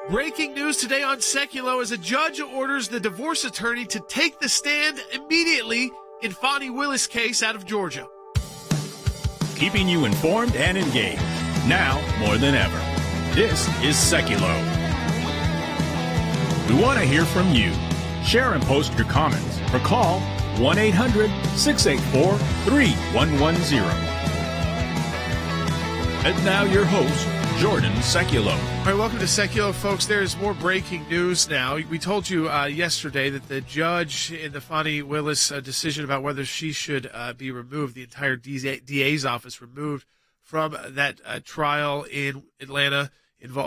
Breaking news today on Sekulow as a judge orders the divorce attorney to take the stand immediately in Fani Willis case out of Georgia. Keeping you informed and engaged, now more than ever. This is Sekulow. We want to hear from you. Share and post your comments or call 1-800-684-3110. And now your host, Jordan Sekulow. All right, welcome to Sekulow, folks. There is more breaking news now. We told you yesterday that the judge in the Fani Willis decision about whether she should be removed, the entire DA's office removed from that trial in Atlanta,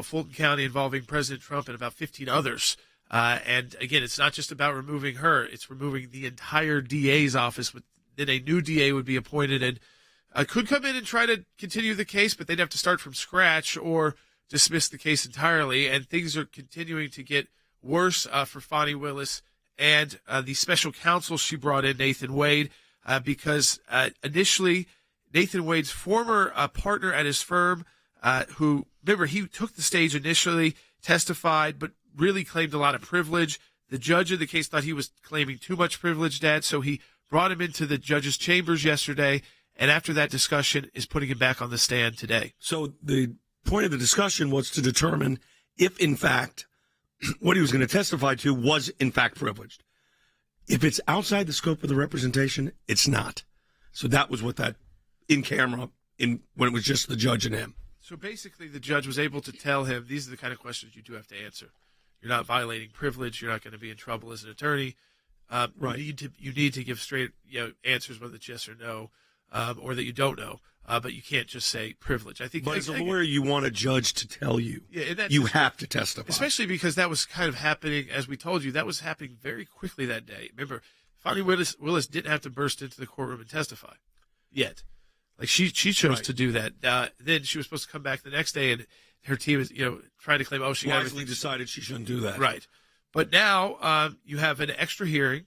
Fulton County, involving President Trump and about 15 others. And again, it's not just about removing her; it's removing the entire DA's office. Then a new DA would be appointed and could come in and try to continue the case, but they'd have to start from scratch or dismiss the case entirely. And things are continuing to get worse for Fani Willis and the special counsel she brought in, Nathan Wade, because initially Nathan Wade's former partner at his firm, who, remember, he took the stage initially, testified, but really claimed a lot of privilege. The judge in the case thought he was claiming too much privilege, Dad, so he brought him into the judge's chambers yesterday, and after that discussion is putting him back on the stand today. So the point of the discussion was to determine if, in fact, what he was going to testify to was, in fact, privileged. If it's outside the scope of the representation, it's not. So that was what that in camera, when it was just the judge and him. So basically the judge was able to tell him, these are the kind of questions you do have to answer. You're not violating privilege. You're not going to be in trouble as an attorney. Right. You need to give straight answers, whether it's yes or no. Or that you don't know, but you can't just say privilege. I think, but as a lawyer, you want a judge to tell you. Yeah, you have to testify, especially because that was kind of happening, as we told you, that was happening very quickly that day. Remember, Fani Willis didn't have to burst into the courtroom and testify yet. Like she chose to do that. Then she was supposed to come back the next day, and her team is trying to claim, she wisely decided she shouldn't do that. Right, but now you have an extra hearing,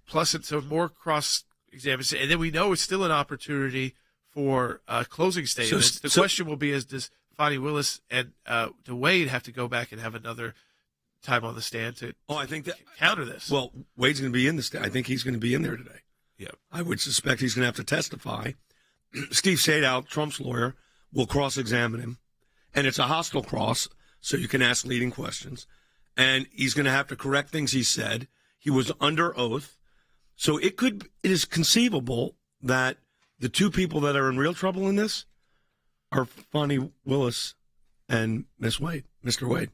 plus it's a more cross-examination, and then we know it's still an opportunity for closing statements. The question will be: does Fani Willis and Wade have to go back and have another time on the stand to I think that counter this? Well, Wade's going to be in the stand. I think he's going to be in there today. Yeah, I would suspect he's going to have to testify. Steve Sadow, Trump's lawyer, will cross-examine him, and it's a hostile cross, so you can ask leading questions. And he's going to have to correct things he said. He was under oath, so it is conceivable that the two people that are in real trouble in this are Fani Willis and Mr. Wade.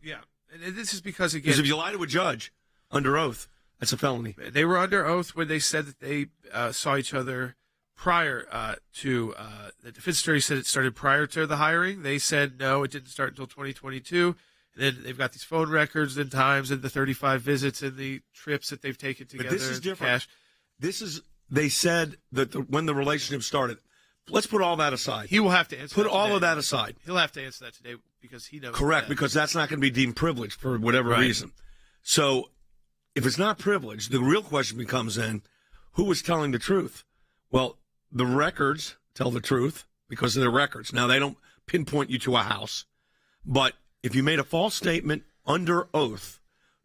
Yeah, and this is because, again, because if you lie to a judge under oath, that's a felony. They were under oath when they said that they saw each other prior to the defense attorney said it started prior to the hiring. They said no, it didn't start until 2022. And then they've got these phone records and times and the 35 visits and the trips that they've taken together. But this is different. Cash. They said that when the relationship started. Let's put all that aside. He will have to answer. Put all of that aside. He'll have to answer that today because he knows. Correct, because that's not going to be deemed privileged for whatever reason. So if it's not privileged, the real question becomes then, who was telling the truth? Well, the records tell the truth because of their records. Now, they don't pinpoint you to a house. But if you made a false statement under oath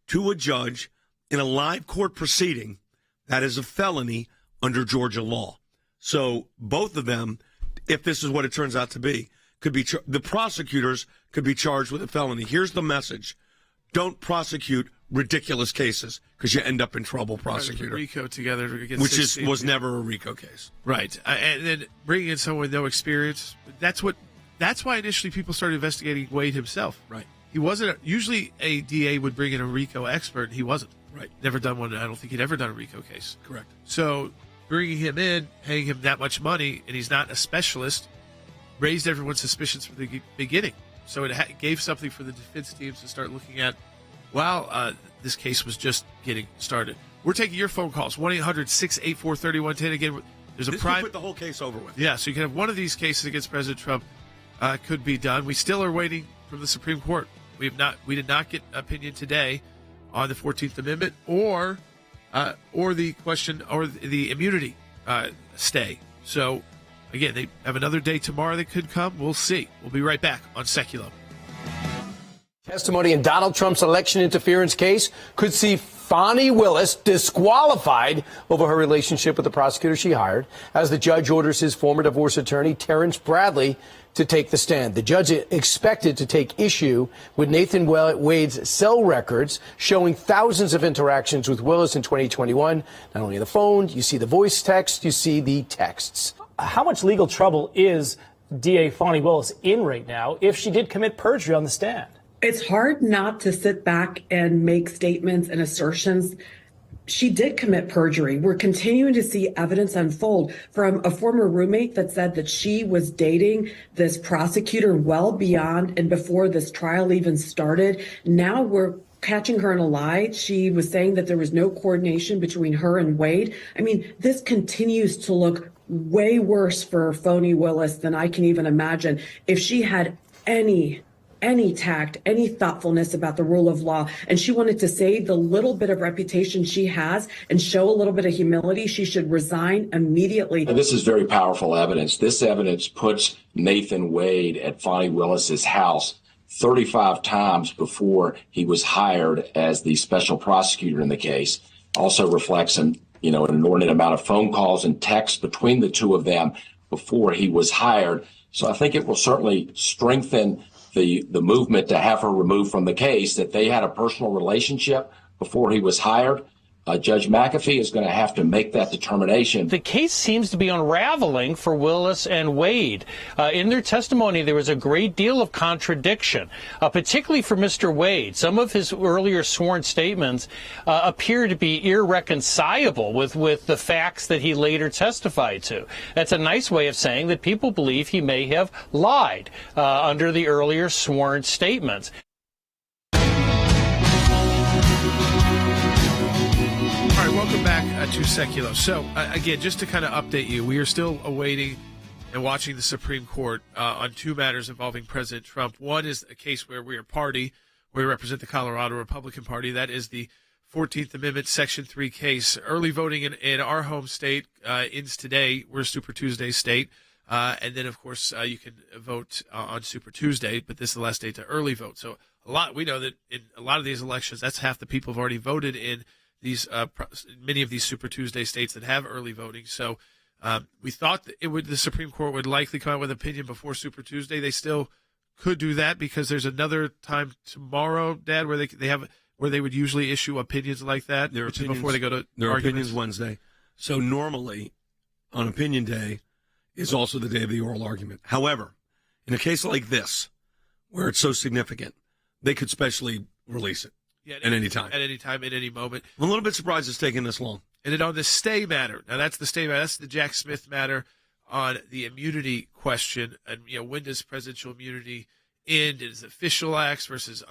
to a judge in a live court proceeding, that is a felony under Georgia law. So both of them, if this is what it turns out to be, could be the prosecutors could be charged with a felony. Here's the message. Don't prosecute ridiculous cases because you end up in trouble, prosecutor. RICO together against which was never a RICO case. Right. And then bringing in someone with no experience, that's why initially people started investigating Wade himself. Right. He wasn't usually a DA would bring in a RICO expert. He wasn't. Right. Never done one. I don't think he'd ever done a RICO case. Correct. So bringing him in, paying him that much money, and he's not a specialist, raised everyone's suspicions from the beginning. So it gave something for the defense teams to start looking at. Wow, this case was just getting started. We're taking your phone calls, 1-800-684-3110. Again, there's a private. Put the whole case over with. Yeah, so you can have one of these cases against President Trump could be done. We still are waiting from the Supreme Court. We did not get opinion today on the 14th Amendment or the question or the immunity stay. So again, they have another day tomorrow that could come. We'll see. We'll be right back on Sekulow. Testimony in Donald Trump's election interference case could see Fani Willis disqualified over her relationship with the prosecutor she hired as the judge orders his former divorce attorney, Terrence Bradley, to take the stand. The judge expected to take issue with Nathan Wade's cell records showing thousands of interactions with Willis in 2021. Not only the phone, you see the voice text, you see the texts. How much legal trouble is DA Fani Willis in right now if she did commit perjury on the stand? It's hard not to sit back and make statements and assertions. She did commit perjury. We're continuing to see evidence unfold from a former roommate that said that she was dating this prosecutor well beyond and before this trial even started. Now we're catching her in a lie. She was saying that there was no coordination between her and Wade. I mean, this continues to look way worse for Fani Willis than I can even imagine. If she had any tact, any thoughtfulness about the rule of law, and she wanted to save the little bit of reputation she has and show a little bit of humility, she should resign immediately. This is very powerful evidence. This evidence puts Nathan Wade at Fani Willis's house 35 times before he was hired as the special prosecutor in the case. Also reflects an inordinate amount of phone calls and texts between the two of them before he was hired. So I think it will certainly strengthen the movement to have her removed from the case, that they had a personal relationship before he was hired. Judge McAfee is going to have to make that determination. The case seems to be unraveling for Willis and Wade. In their testimony, there was a great deal of contradiction, particularly for Mr. Wade. Some of his earlier sworn statements appear to be irreconcilable with the facts that he later testified to. That's a nice way of saying that people believe he may have lied under the earlier sworn statements. Welcome back to Sekulow. So, again, just to kind of update you, we are still awaiting and watching the Supreme Court on two matters involving President Trump. One is a case where we are party, where we represent the Colorado Republican Party. That is the 14th Amendment Section 3 case. Early voting in our home state ends today. We're a Super Tuesday state. And then, of course, you can vote on Super Tuesday, but this is the last day to early vote. So we know that in a lot of these elections, that's half the people have already voted in these many of these Super Tuesday states that have early voting. So we thought that the Supreme Court would likely come out with an opinion before Super Tuesday. They still could do that because there's another time tomorrow, Dad, where they would usually issue opinions like that. Their opinions, before they go to their arguments. opinions Wednesday. So normally on Opinion Day is also the day of the oral argument. However, in a case like this, where it's so significant, they could specially release it. Yeah, at any time. At any time, at any moment. I'm a little bit surprised it's taking this long. And then on the stay matter, now that's the stay matter. That's the Jack Smith matter on the immunity question. And, when does presidential immunity end? Is it official acts versus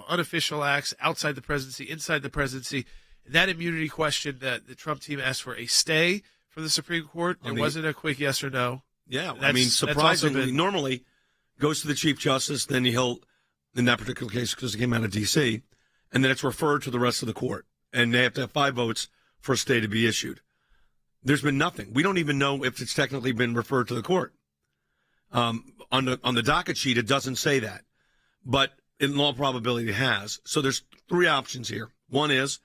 unofficial acts, outside the presidency, inside the presidency? That immunity question, the Trump team asked for a stay from the Supreme Court. It wasn't a quick yes or no. Yeah, surprisingly, normally goes to the Chief Justice, then he'll, in that particular case, because it came out of D.C., and then it's referred to the rest of the court. And they have to have 5 votes for a stay to be issued. There's been nothing. We don't even know if it's technically been referred to the court. On the docket sheet, it doesn't say that. But in all probability, it has. So there's 3 options here. One is,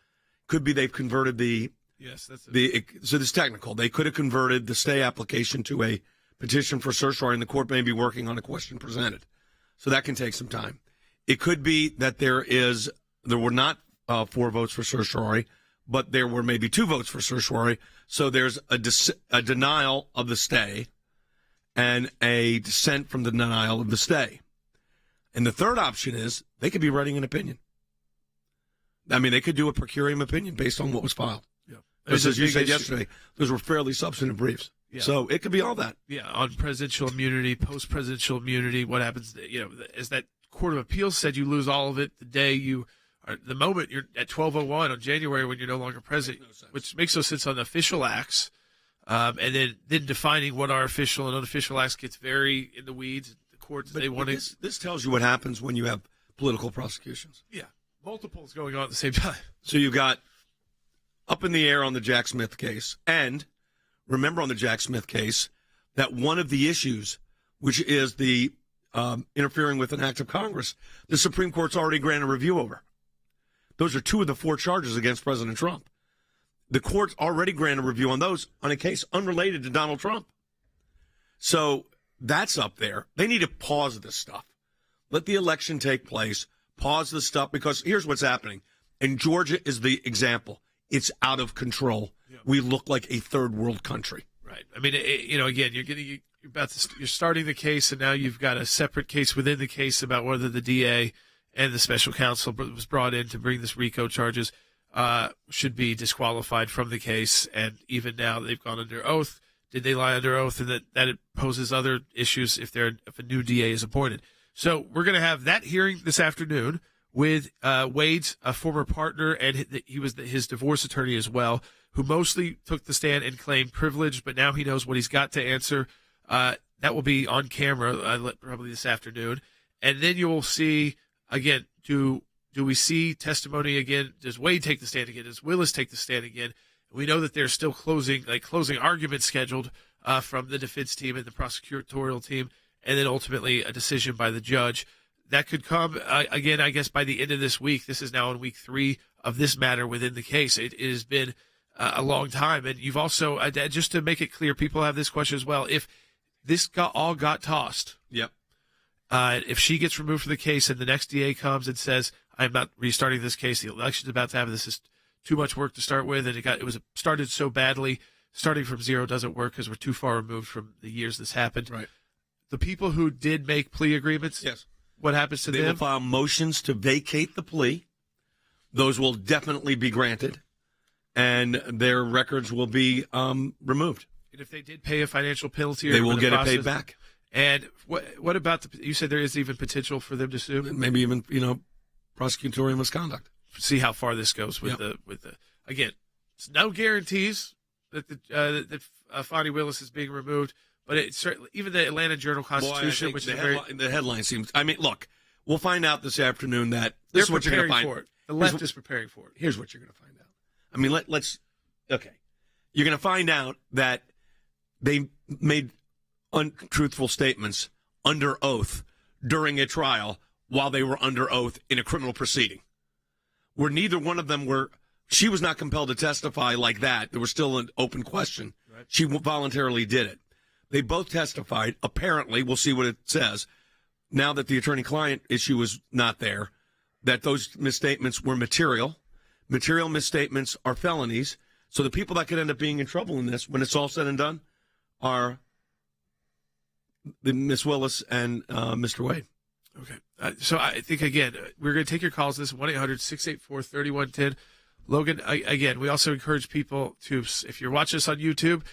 could be they've converted so this is technical. They could have converted the stay application to a petition for certiorari, and the court may be working on a question presented. So that can take some time. It could be that there were not 4 votes for certiorari, but there were maybe 2 votes for certiorari. So there's a denial of the stay and a dissent from the denial of the stay. And the third option is they could be writing an opinion. I mean, they could do a per curiam opinion based on what was filed. Yeah. Because as you said yesterday, those were fairly substantive briefs. Yeah. So it could be all that. Yeah, on presidential immunity, post-presidential immunity, what happens, as that Court of Appeals said, you lose all of it the moment you're at 12:01 on January when you're no longer president, which makes no sense on the official acts. And then defining what are official and unofficial acts gets very in the weeds. The courts, this tells you what happens when you have political prosecutions. Yeah, multiples going on at the same time. So you've got up in the air on the Jack Smith case. And remember on the Jack Smith case that one of the issues, which is the interfering with an act of Congress, the Supreme Court's already granted review over. Those are 2 of the 4 charges against President Trump. The court's already granted review on those on a case unrelated to Donald Trump. So that's up there. They need to pause this stuff. Let the election take place. Pause the stuff, because here's what's happening. And Georgia is the example. It's out of control. Yeah. We look like a third world country. Right. I mean, again, you're starting the case, and now you've got a separate case within the case about whether the DA and the special counsel was brought in to bring this RICO charges should be disqualified from the case. And even now they've gone under oath. Did they lie under oath? And that it poses other issues if a new DA is appointed. So we're going to have that hearing this afternoon with Wade's former partner, and he was his divorce attorney as well, who mostly took the stand and claimed privilege, but now he knows what he's got to answer. That will be on camera probably this afternoon. And then you will see, again, do we see testimony again? Does Wade take the stand again? Does Willis take the stand again? We know that there's still closing arguments scheduled from the defense team and the prosecutorial team, and then ultimately a decision by the judge. That could come, again, I guess, by the end of this week. This is now in week 3 of this matter within the case. It has been a long time. And you've also, just to make it clear, people have this question as well. If this all got tossed, yep. If she gets removed from the case and the next DA comes and says, I'm not restarting this case, the election's about to happen, this is too much work to start with, and it was started so badly, starting from zero doesn't work because we're too far removed from the years this happened. Right. The people who did make plea agreements, yes. What happens to them? They will file motions to vacate the plea. Those will definitely be granted, and their records will be removed. And if they did pay a financial penalty, they will get it paid back. And what about you said there is even potential for them to sue? Maybe even prosecutorial misconduct. See how far this goes with the again. It's no guarantees that that Fani Willis is being removed. But it certainly, even the Atlanta Journal-Constitution, which the headline seems. I mean, look, we'll find out this afternoon that this is what you're going to find. For it. The left is preparing for it. Here's what you're going to find out. I mean, let's. Okay, you're going to find out that they made untruthful statements under oath during a trial while they were under oath in a criminal proceeding, where neither one of them were. She was not compelled to testify like that. There was still an open question. Right. She voluntarily did it. They both testified. Apparently, we'll see what it says, now that the attorney-client issue is not there, that those misstatements were material. Material misstatements are felonies. So the people that could end up being in trouble in this, when it's all said and done, are the Miss Willis and Mr. Wade. Okay. So I think, again, we're going to take your calls. This is 1-800-684-3110. Logan, again, we also encourage people to, if you're watching us on YouTube,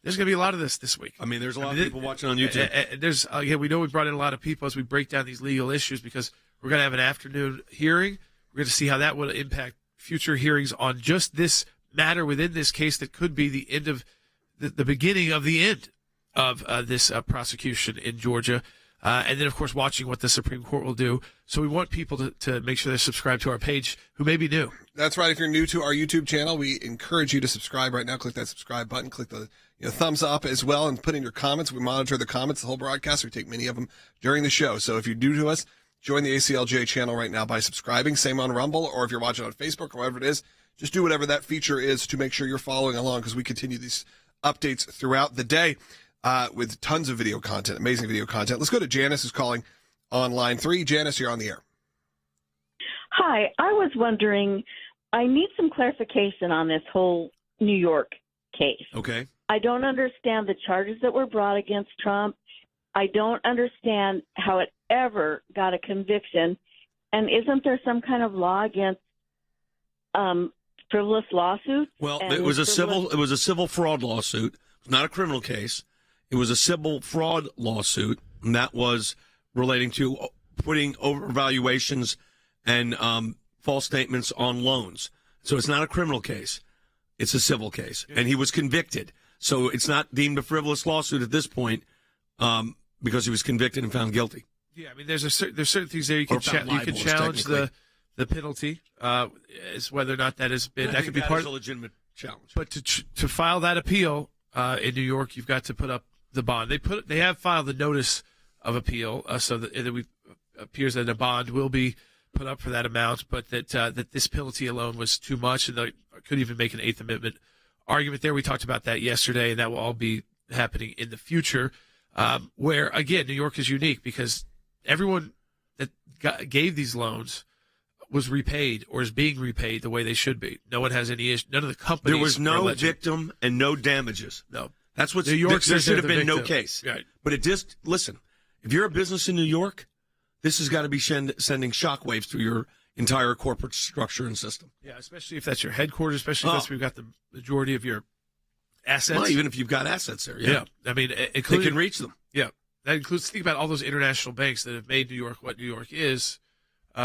there's going to be a lot of this week. I mean, there's a lot of people watching on YouTube. We know we brought in a lot of people as we break down these legal issues, because we're going to have an afternoon hearing. We're going to see how that will impact future hearings on just this matter within this case that could be the end of the beginning of the end of this prosecution in Georgia. And then, of course, watching what the Supreme Court will do. So we want people to make sure they're subscribed to our page who may be new. That's right. If you're new to our YouTube channel, we encourage you to subscribe right now. Click that subscribe button. Click the thumbs up as well, and put in your comments. We monitor the comments the whole broadcast. We take many of them during the show. So if you're new to us, join the ACLJ channel right now by subscribing. Same on Rumble, or if you're watching on Facebook or whatever it is, just do whatever that feature is to make sure you're following along, because we continue these updates throughout the day. With tons of video content, amazing video content. Let's go to Janice, who's calling on line 3. Janice, you're on the air. Hi, I was wondering, I need some clarification on this whole New York case. Okay. I don't understand the charges that were brought against Trump. I don't understand how it ever got a conviction. And isn't there some kind of law against frivolous lawsuits? Well, it was a civil fraud lawsuit. It's not a criminal case. It was a civil fraud lawsuit, and that was relating to putting overvaluations and false statements on loans. So it's not a criminal case. It's a civil case. And he was convicted. So it's not deemed a frivolous lawsuit at this point because he was convicted and found guilty. Yeah, I mean, there's certain things there you can challenge the penalty as whether or not that has been. That could be part of a legitimate challenge. But to file that appeal in New York, you've got to put up the bond. They have filed the notice of appeal, so that it appears that a bond will be put up for that amount, but that this penalty alone was too much, and they could even make an Eighth Amendment argument there. We talked about that yesterday, and that will all be happening in the future, where, again, New York is unique because everyone that gave these loans was repaid or is being repaid the way they should be. No one has any issue. None of the companies. There was no victim and no damages. No. That's what New York there should have been victim. no case. Right. But it just, listen, if you're a business in New York, this has got to be sending shockwaves through your entire corporate structure and system. Yeah, especially if that's your headquarters, especially if that's where you've got the majority of your assets. Well, even if you've got assets there, yeah. I mean, they can reach them. Yeah. That includes, think about all those international banks that have made New York what New York is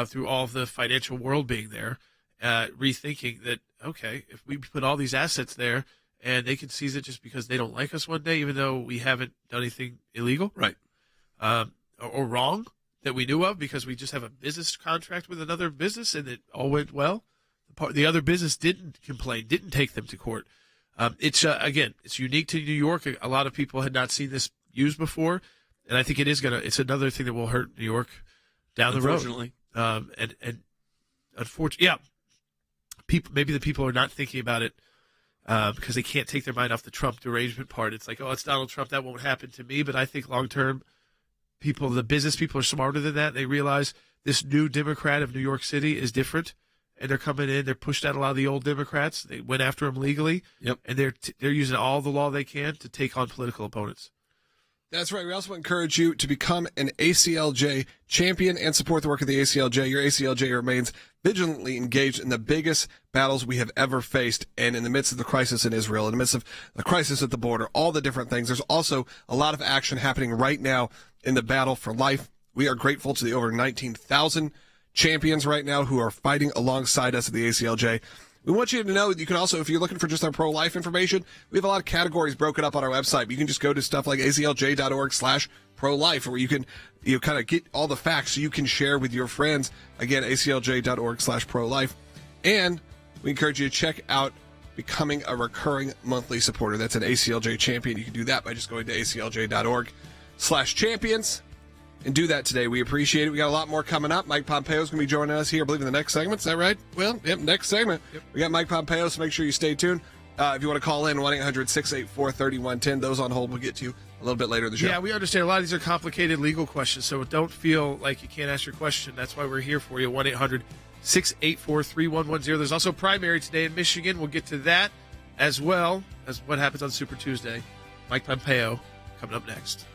through all of the financial world being there, rethinking that, okay, if we put all these assets there and they can seize it just because they don't like us one day, even though we haven't done anything illegal. Right. Or wrong that we knew of because we just have a business contract with another business and it all went well. The other business didn't complain, didn't take them to court. It's again, it's unique to New York. A lot of people had not seen this used before, and I think it's another thing that will hurt New York down the road. And unfortunately, yeah, maybe the people are not thinking about it because they can't take their mind off the Trump derangement part. It's like, oh, it's Donald Trump, that won't happen to me. But I think long term, the business people are smarter than that. They realize this new Democrat of New York City is different, and they're coming in. They're pushed out a lot of the old Democrats. They went after them legally, and they're using all the law they can to take on political opponents. That's right. We also encourage you to become an ACLJ champion and support the work of the ACLJ. Your ACLJ remains vigilantly engaged in the biggest battles we have ever faced. And in the midst of the crisis in Israel, in the midst of the crisis at the border, all the different things, there's also a lot of action happening right now in the battle for life. We are grateful to the over 19,000 champions right now who are fighting alongside us at the ACLJ. We want you to know that you can also, if you're looking for just our pro-life information, we have a lot of categories broken up on our website. You can just go to stuff like aclj.org/pro-life, where you can kind of get all the facts so you can share with your friends. Again, aclj.org/pro-life. And we encourage you to check out becoming a recurring monthly supporter. That's an ACLJ champion. You can do that by just going to aclj.org/champions. And do that today. We appreciate it. We got a lot more coming up. Mike Pompeo is going to be joining us here, I believe, in the next segment. Is that right? Well, yep, next segment. Yep. We got Mike Pompeo, so make sure you stay tuned. If you want to call in, 1-800-684-3110. Those on hold will get to you a little bit later in the show. Yeah, we understand a lot of these are complicated legal questions, so don't feel like you can't ask your question. That's why we're here for you. 1-800-684-3110. There's also primary today in Michigan. We'll get to that as well as what happens on Super Tuesday. Mike Pompeo coming up next.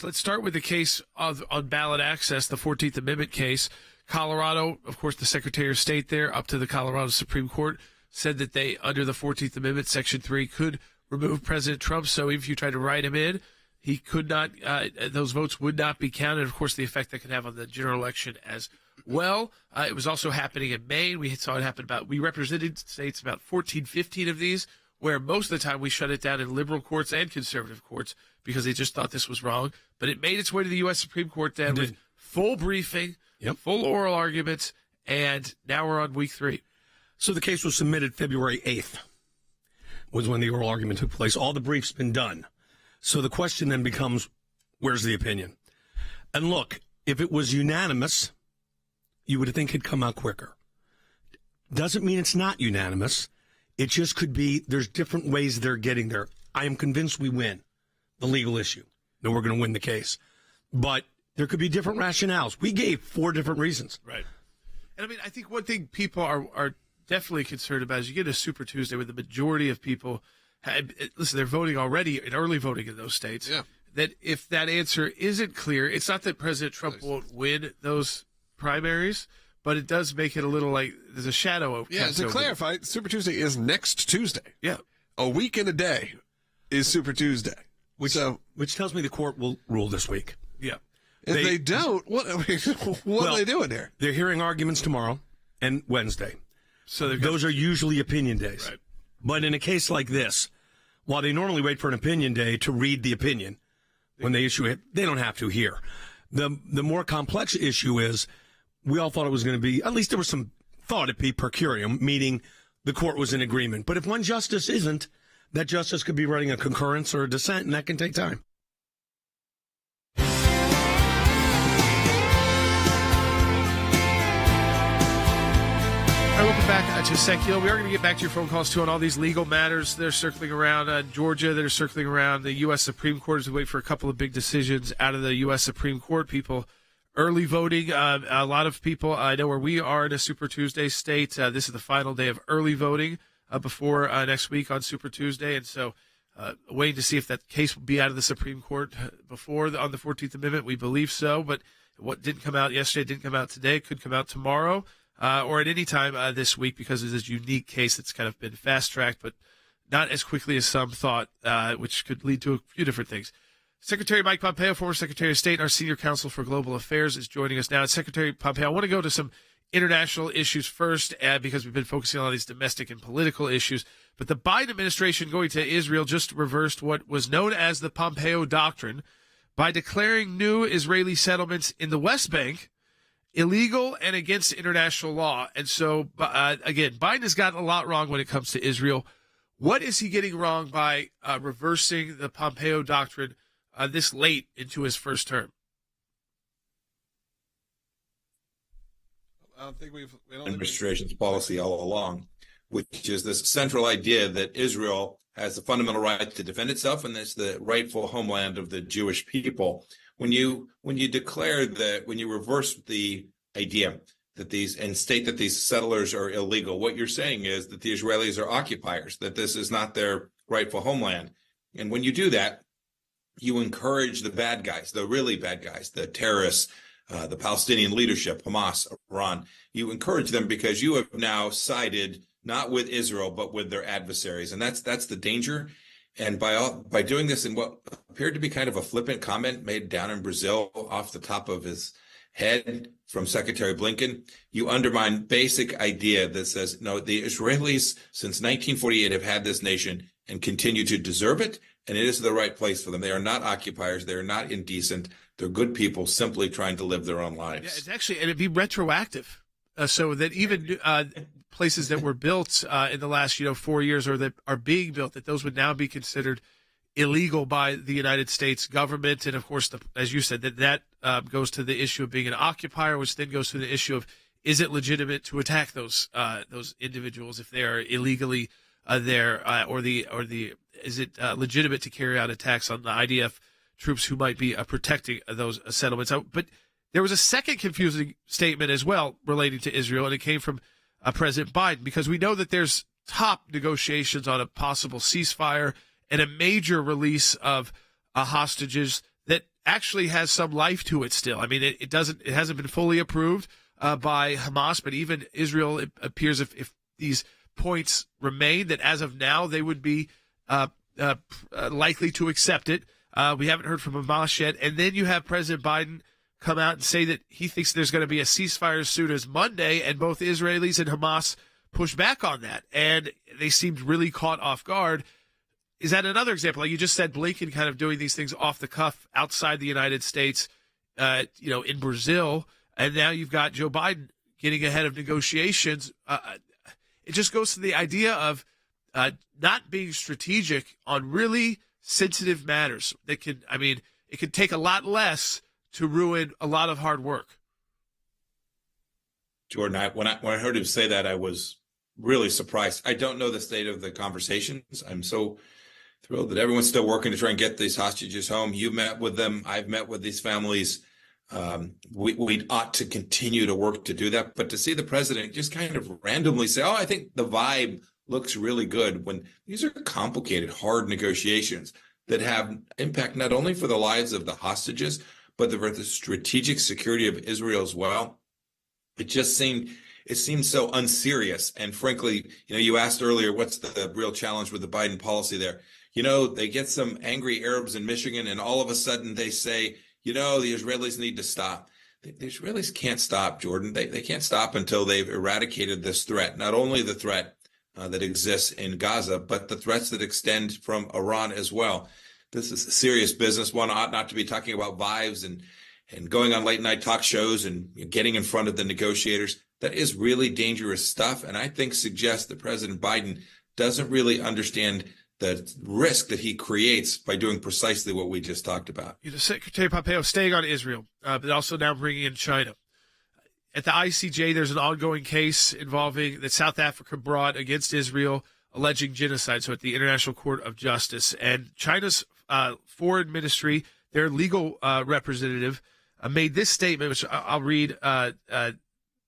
Let's start with the case on ballot access, the 14th Amendment case. Colorado, of course, the Secretary of State there, up to the Colorado Supreme Court, said that they, under the 14th Amendment, Section 3, could remove President Trump. So if you try to write him in, he could not, those votes would not be counted. Of course, the effect that could have on the general election as well. It was also happening in Maine. We saw it happen we represented states about 14, 15 of these, where most of the time we shut it down in liberal courts and conservative courts because they just thought this was wrong. But it made its way to the U.S. Supreme Court then with full briefing, full oral arguments, and now we're on week 3. So the case was submitted February 8th was when the oral argument took place. All the briefs been done. So the question then becomes, where's the opinion? And look, if it was unanimous, you would think it'd come out quicker. Doesn't mean it's not unanimous. It just could be there's different ways they're getting there. I am convinced we win the legal issue. No, we're going to win the case. But there could be different rationales. We gave 4 different reasons. Right. And I mean, I think one thing people are definitely concerned about is you get a Super Tuesday where the majority of people, they're voting already in early voting in those states. Yeah. That if that answer isn't clear, it's not that President Trump won't win those primaries, but it does make it a little like there's a shadow of. Yeah, to clarify, Super Tuesday is next Tuesday. Yeah. A week and a day is Super Tuesday. Which tells me the court will rule this week. Yeah. If they don't, what are they doing here? They're hearing arguments tomorrow and Wednesday. So those are usually opinion days. Right. But in a case like this, while they normally wait for an opinion day to read the opinion when they issue it, they don't have to here. The more complex issue is we all thought it was going to be, at least there was some thought it'd be per curiam, meaning the court was in agreement. But if one justice isn't, that justice could be writing a concurrence or a dissent, and that can take time. All right, welcome back to Sekulow. We are going to get back to your phone calls, too, on all these legal matters. They're circling around Georgia. They're circling around the U.S. Supreme Court as we wait for a couple of big decisions out of the U.S. Supreme Court. People early voting. A lot of people, I know where we are in a Super Tuesday state, this is the final day of early voting before next week on Super Tuesday. And so waiting to see if that case will be out of the Supreme Court before on the 14th Amendment. We believe so. But what didn't come out yesterday didn't come out today. Could come out tomorrow. Or at any time this week, because of this unique case that's kind of been fast-tracked, but not as quickly as some thought, which could lead to a few different things. Secretary Mike Pompeo, former Secretary of State, our Senior Counsel for Global Affairs, is joining us now. Secretary Pompeo, I want to go to some international issues first, because we've been focusing on these domestic and political issues. But the Biden administration going to Israel just reversed what was known as the Pompeo Doctrine by declaring new Israeli settlements in the West Bank illegal and against international law. And so, again, Biden has gotten a lot wrong when it comes to Israel. What is he getting wrong by reversing the Pompeo Doctrine this late into his first term? I don't think administration's policy all along, which is this central idea that Israel has the fundamental right to defend itself, and it's the rightful homeland of the Jewish people. When you declare that, when you reverse the idea that these and state that these settlers are illegal, what you're saying is that the Israelis are occupiers, that this is not their rightful homeland. And when you do that, you encourage the bad guys, the really bad guys, the terrorists, the Palestinian leadership, Hamas, Iran. You encourage them because you have now sided not with Israel, but with their adversaries. And that's the danger. And by doing this in what appeared to be kind of a flippant comment made down in Brazil off the top of his head from Secretary Blinken, you undermine basic idea that says, no, the Israelis since 1948 have had this nation and continue to deserve it. And it is the right place for them. They are not occupiers. They are not indecent. They're good people simply trying to live their own lives. Yeah, it's actually, and it'd be retroactive. So that even places that were built in the last 4 years or that are being built, that those would now be considered illegal by the United States government. And of course, as you said, that goes to the issue of being an occupier, which then goes to the issue of, is it legitimate to attack those individuals if they are illegally there, or is it legitimate to carry out attacks on the IDF troops who might be protecting those settlements? But there was a second confusing statement as well relating to Israel, and it came from President Biden, because we know that there's top negotiations on a possible ceasefire and a major release of hostages that actually has some life to it still. I mean, it hasn't been fully approved by Hamas, but even Israel, it appears if these points remain, that as of now they would be likely to accept it. We haven't heard from Hamas yet. And then you have President Biden come out and say that he thinks there's going to be a ceasefire as soon as Monday, and both Israelis and Hamas push back on that. And they seemed really caught off guard. Is that another example? Like you just said, Blinken kind of doing these things off the cuff outside the United States, in Brazil, and now you've got Joe Biden getting ahead of negotiations. It just goes to the idea of not being strategic on really sensitive matters that it could take a lot less to ruin a lot of hard work. Jordan, when I heard him say that, I was really surprised. I don't know the state of the conversations. I'm so thrilled that everyone's still working to try and get these hostages home. You met with them. I've met with these families. We ought to continue to work to do that. But to see the president just kind of randomly say, I think the vibe looks really good, when these are complicated, hard negotiations that have impact not only for the lives of the hostages, but for the strategic security of Israel as well. It seemed so unserious. And frankly, you asked earlier, what's the real challenge with the Biden policy there? They get some angry Arabs in Michigan, and all of a sudden they say, the Israelis need to stop. The Israelis can't stop, Jordan. They can't stop until they've eradicated this threat, not only the threat that exists in Gaza, but the threats that extend from Iran as well. This is serious business. One ought not to be talking about vibes and going on late night talk shows and getting in front of the negotiators. That is really dangerous stuff. And I think suggests that President Biden doesn't really understand the risk that he creates by doing precisely what we just talked about. Secretary Pompeo staying on Israel, but also now bringing in China. At the ICJ, there's an ongoing case involving that South Africa brought against Israel, alleging genocide. So at the International Court of Justice, and China's foreign ministry, their legal representative, made this statement, which I'll read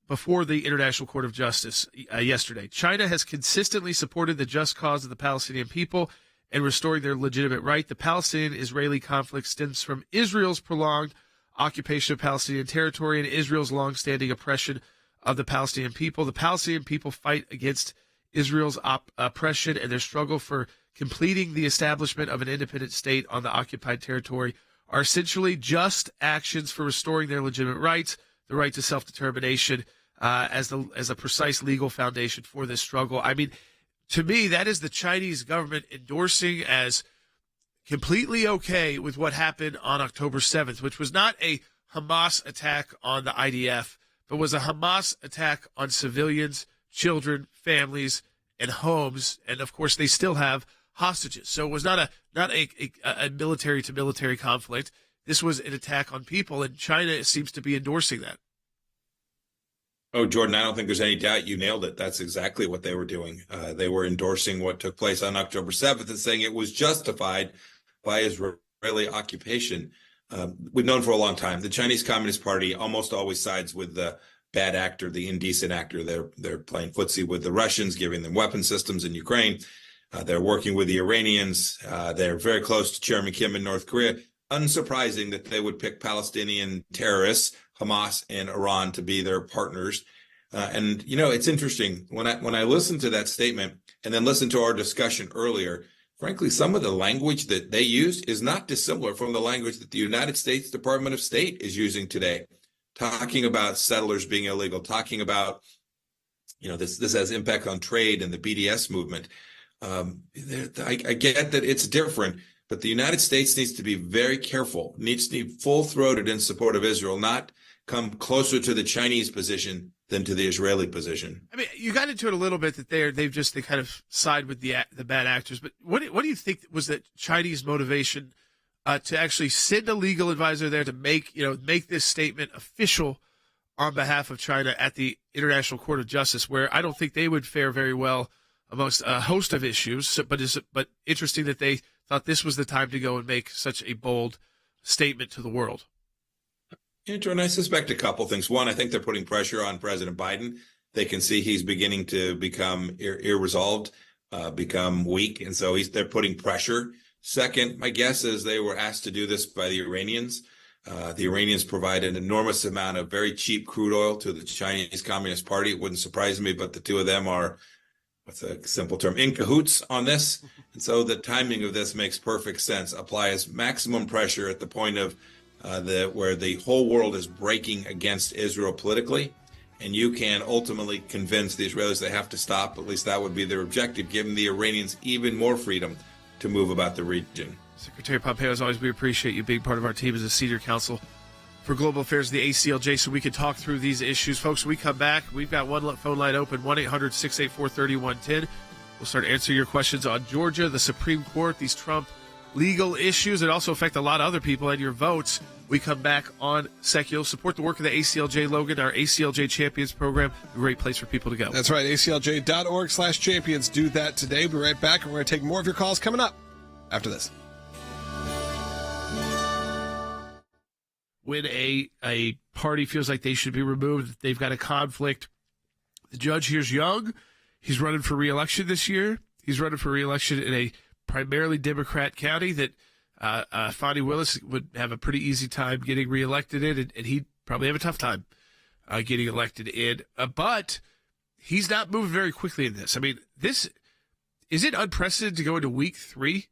before the International Court of Justice yesterday. China has consistently supported the just cause of the Palestinian people and restoring their legitimate right. The Palestinian-Israeli conflict stems from Israel's prolonged occupation of Palestinian territory and Israel's longstanding oppression of the Palestinian people. The Palestinian people fight against Israel's oppression and their struggle for completing the establishment of an independent state on the occupied territory are essentially just actions for restoring their legitimate rights, the right to self-determination, as a precise legal foundation for this struggle. I mean, to me, that is the Chinese government endorsing as completely okay with what happened on October 7th, which was not a Hamas attack on the IDF, but was a Hamas attack on civilians, children, families, and homes. And of course, they still have hostages. So it was not a military to military conflict. This was an attack on people, and China seems to be endorsing that. Oh, Jordan, I don't think there's any doubt you nailed it. That's exactly what they were doing. They were endorsing what took place on October 7th and saying it was justified by Israeli occupation. We've known for a long time. The Chinese Communist Party almost always sides with the bad actor, the indecent actor. They're playing footsie with the Russians, giving them weapon systems in Ukraine. They're working with the Iranians. They're very close to Chairman Kim in North Korea. Unsurprising that they would pick Palestinian terrorists, Hamas and Iran, to be their partners. And, you know, it's interesting. When I listen to that statement and then listen to our discussion earlier, frankly, some of the language that they used is not dissimilar from the language that the United States Department of State is using today, talking about settlers being illegal, talking about, you know, this has impact on trade and the BDS movement. I get that it's different, but the United States needs to be very careful, needs to be full-throated in support of Israel, not come closer to the Chinese position than to the Israeli position. I mean, you got into it a little bit that they kind of side with the bad actors, but what do you think was the Chinese motivation to actually send a legal advisor there to make this statement official on behalf of China at the International Court of Justice, where I don't think they would fare very well amongst a host of issues, but interesting that they thought this was the time to go and make such a bold statement to the world. Yeah, Jordan, I suspect a couple things. One, I think they're putting pressure on President Biden. They can see he's beginning to become irresolved, become weak, and so they're putting pressure. Second, my guess is they were asked to do this by the Iranians. The Iranians provide an enormous amount of very cheap crude oil to the Chinese Communist Party. It wouldn't surprise me, but the two of them are, what's a simple term, in cahoots on this. And so the timing of this makes perfect sense. Applies maximum pressure at the point of where the whole world is breaking against Israel politically. And you can ultimately convince the Israelis they have to stop. At least that would be their objective, giving the Iranians even more freedom to move about the region. Secretary Pompeo, as always, we appreciate you being part of our team as a senior counsel for global affairs of the ACLJ, so we can talk through these issues. Folks, when we come back, we've got one phone line open, 1-800-684-3110. We'll start answering your questions on Georgia, the Supreme Court, these Trump legal issues that also affect a lot of other people and your votes. We come back on Sekulow. Support the work of the ACLJ, Logan, our ACLJ Champions program. A great place for people to go. That's right, aclj.org/champions. Do that today. We'll be right back, and we're going to take more of your calls coming up after this. When a party feels like they should be removed, they've got a conflict. The judge here's young. He's running for re-election this year. He's running for re-election in a primarily Democrat county that Fani Willis would have a pretty easy time getting reelected in, and he'd probably have a tough time getting elected in. But he's not moving very quickly in this. I mean, is it unprecedented to go into week 3?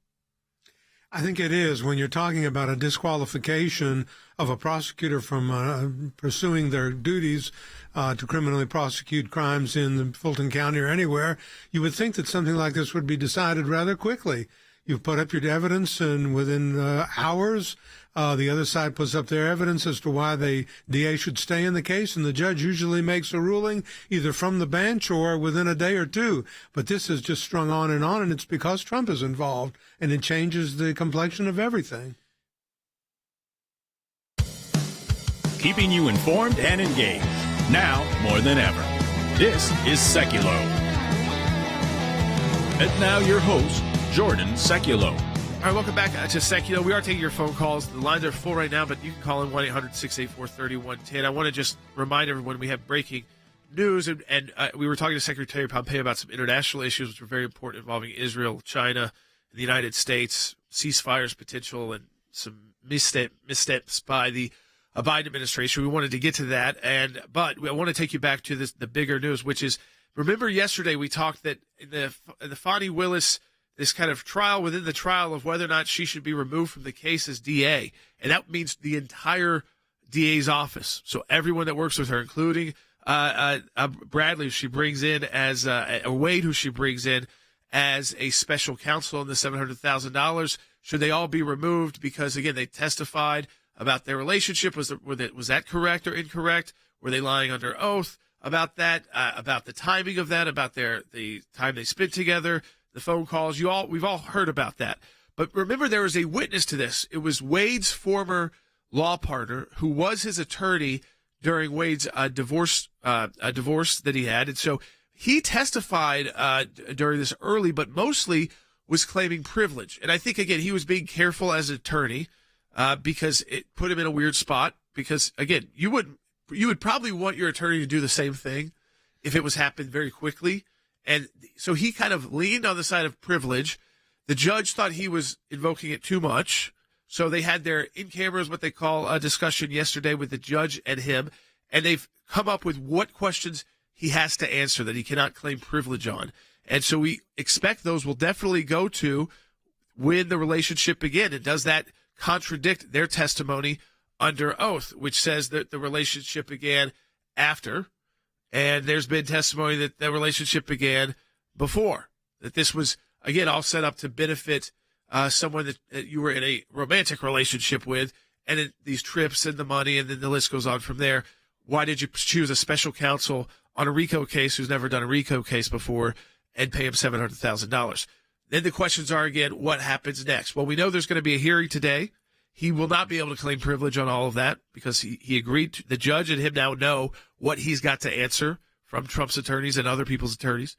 I think it is. When you're talking about a disqualification of a prosecutor from pursuing their duties to criminally prosecute crimes in the Fulton County or anywhere, you would think that something like this would be decided rather quickly. You've put up your evidence, and within hours, the other side puts up their evidence as to why the DA should stay in the case, and the judge usually makes a ruling either from the bench or within a day or two. But this is just strung on, and it's because Trump is involved, and it changes the complexion of everything. Keeping you informed and engaged, now more than ever. This is Sekulow. And now your host, Jordan Sekulow. All right, welcome back to Sekulow. We are taking your phone calls. The lines are full right now, but you can call in 1-800-684-3110. I want to just remind everyone we have breaking news, and we were talking to Secretary Pompeo about some international issues which are very important involving Israel, China, and the United States, ceasefires potential, and some missteps by the Biden administration. We wanted to get to that, but I want to take you back to the bigger news, which is, remember yesterday we talked that in the Fani Willis, this kind of trial within the trial of whether or not she should be removed from the case as DA, and that means the entire DA's office. So everyone that works with her, including Bradley, who she brings in as Wade, who she brings in as a special counsel in the $700,000, should they all be removed because, again, they testified about their relationship? Was that correct or incorrect? Were they lying under oath about that? About the timing of that? About the time they spent together? The phone calls? We've all heard about that. But remember, there was a witness to this. It was Wade's former law partner, who was his attorney during Wade's divorce that he had, and so he testified during this early, but mostly was claiming privilege. And I think, again, he was being careful as an attorney. Because it put him in a weird spot. Because, again, you would probably want your attorney to do the same thing if it was happened very quickly. And so he kind of leaned on the side of privilege. The judge thought he was invoking it too much. So they had their in-cameras, what they call a discussion yesterday with the judge and him. And they've come up with what questions he has to answer that he cannot claim privilege on. And so we expect those will definitely go to when the relationship began. And does that contradict their testimony under oath, which says that the relationship began after, and there's been testimony that the relationship began before, that this was, again, all set up to benefit someone that you were in a romantic relationship with, and these trips and the money, and then the list goes on from there. Why did you choose a special counsel on a RICO case who's never done a RICO case before and pay him $700,000? Then the questions are, again, what happens next? Well, we know there's going to be a hearing today. He will not be able to claim privilege on all of that because he agreed. The judge and him now know what he's got to answer from Trump's attorneys and other people's attorneys.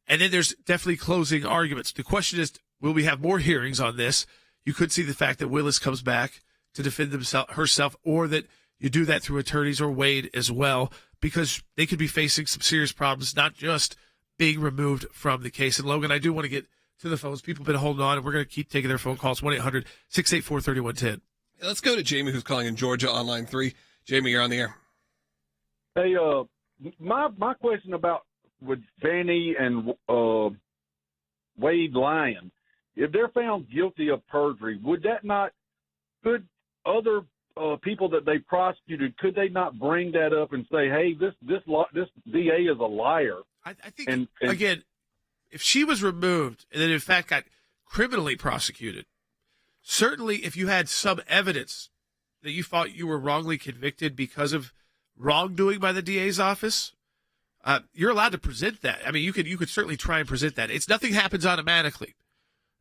And then there's definitely closing arguments. The question is, will we have more hearings on this? You could see the fact that Willis comes back to defend herself, or that you do that through attorneys or Wade as well, because they could be facing some serious problems, not just being removed from the case. And Logan, I do want to get to the phones. People have been holding on, and we're going to keep taking their phone calls. 1-800-684-3110. Let's go to Jamie, who's calling in Georgia on line 3. Jamie, you're on the air. Hey, my question about with Fani and Wade lying, if they're found guilty of perjury, could other people that they prosecuted, could they not bring that up and say, hey, this DA is a liar? I think, again, if she was removed and then in fact got criminally prosecuted, certainly if you had some evidence that you thought you were wrongly convicted because of wrongdoing by the DA's office, you're allowed to present that. I mean, you could certainly try and present that. Nothing happens automatically.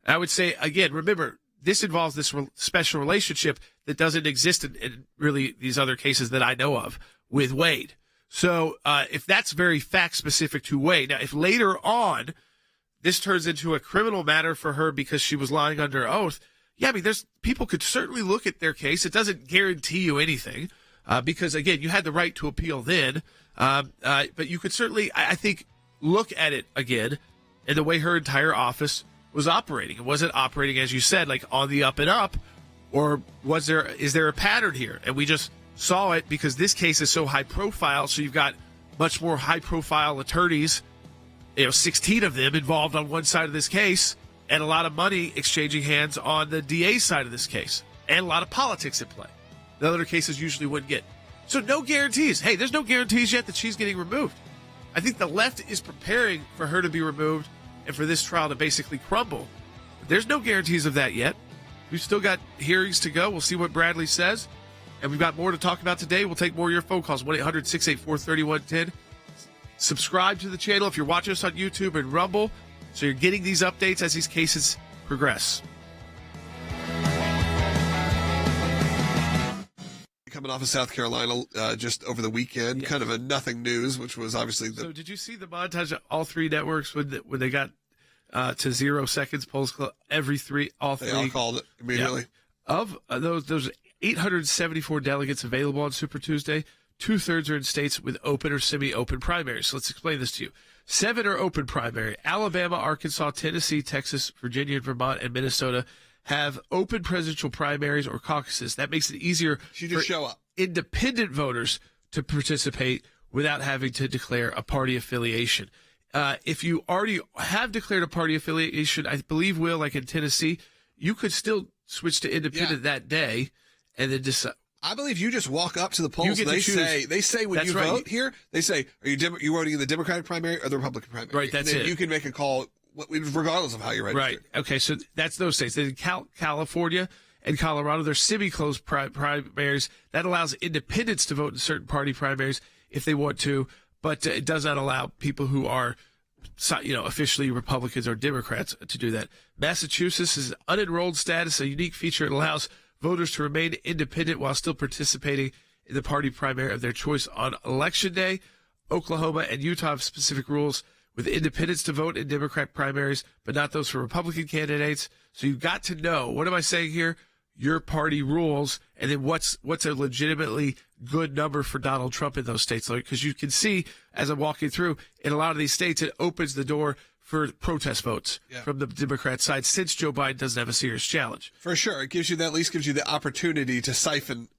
I would say, again, remember, this involves this special relationship that doesn't exist in really these other cases that I know of with Wade. So if that's very fact-specific to Wade. Now, if later on this turns into a criminal matter for her because she was lying under oath, yeah, I mean, people could certainly look at their case. It doesn't guarantee you anything because, again, you had the right to appeal then. But you could certainly, I think, look at it again and the way her entire office was operating. It wasn't operating, as you said, like on the up and up, or is there a pattern here? And we just saw it because this case is so high profile, so you've got much more high profile attorneys, 16 of them involved on one side of this case, and a lot of money exchanging hands on the DA's side of this case, and a lot of politics at play. The other cases usually wouldn't get. So no guarantees. Hey, there's no guarantees yet that she's getting removed. I think the left is preparing for her to be removed and for this trial to basically crumble. There's no guarantees of that yet. We've still got hearings to go. We'll see what Bradley says. And we've got more to talk about today. We'll take more of your phone calls, 1-800-684-3110. Subscribe to the channel if you're watching us on YouTube and Rumble, so you're getting these updates as these cases progress. Coming off of South Carolina just over the weekend, kind of a nothing news, which was obviously the... So did you see the montage of all three networks when they got to 0 seconds, polls all three? They all called it immediately. Yeah. Of those 874 delegates available on Super Tuesday, 2/3 are in states with open or semi-open primaries. So let's explain this to you. 7 are open primary. Alabama, Arkansas, Tennessee, Texas, Virginia, Vermont, and Minnesota have open presidential primaries or caucuses. That makes it easier for show up. Independent voters to participate without having to declare a party affiliation. If you already have declared a party affiliation, I believe, Will, like in Tennessee, you could still switch to independent that day and then decide. I believe you just walk up to the polls. They say when you vote here, they say, are you voting in the Democratic primary or the Republican primary? Right, that's it. You can make a call regardless of how you're registered. Right. Okay, so that's those states. In California and Colorado, they're semi-closed primaries. That allows independents to vote in certain party primaries if they want to, but it does not allow people who are, officially Republicans or Democrats to do that. Massachusetts is unenrolled status, a unique feature. It allows voters to remain independent while still participating in the party primary of their choice on Election Day. Oklahoma and Utah have specific rules with independents to vote in Democrat primaries, but not those for Republican candidates. So you've got to know, what am I saying here? Your party rules, and then what's a legitimately good number for Donald Trump in those states. Because you can see, as I'm walking through, in a lot of these states, it opens the door for protest votes from the Democrat side, since Joe Biden doesn't have a serious challenge. For sure. It gives you at least gives you the opportunity to siphon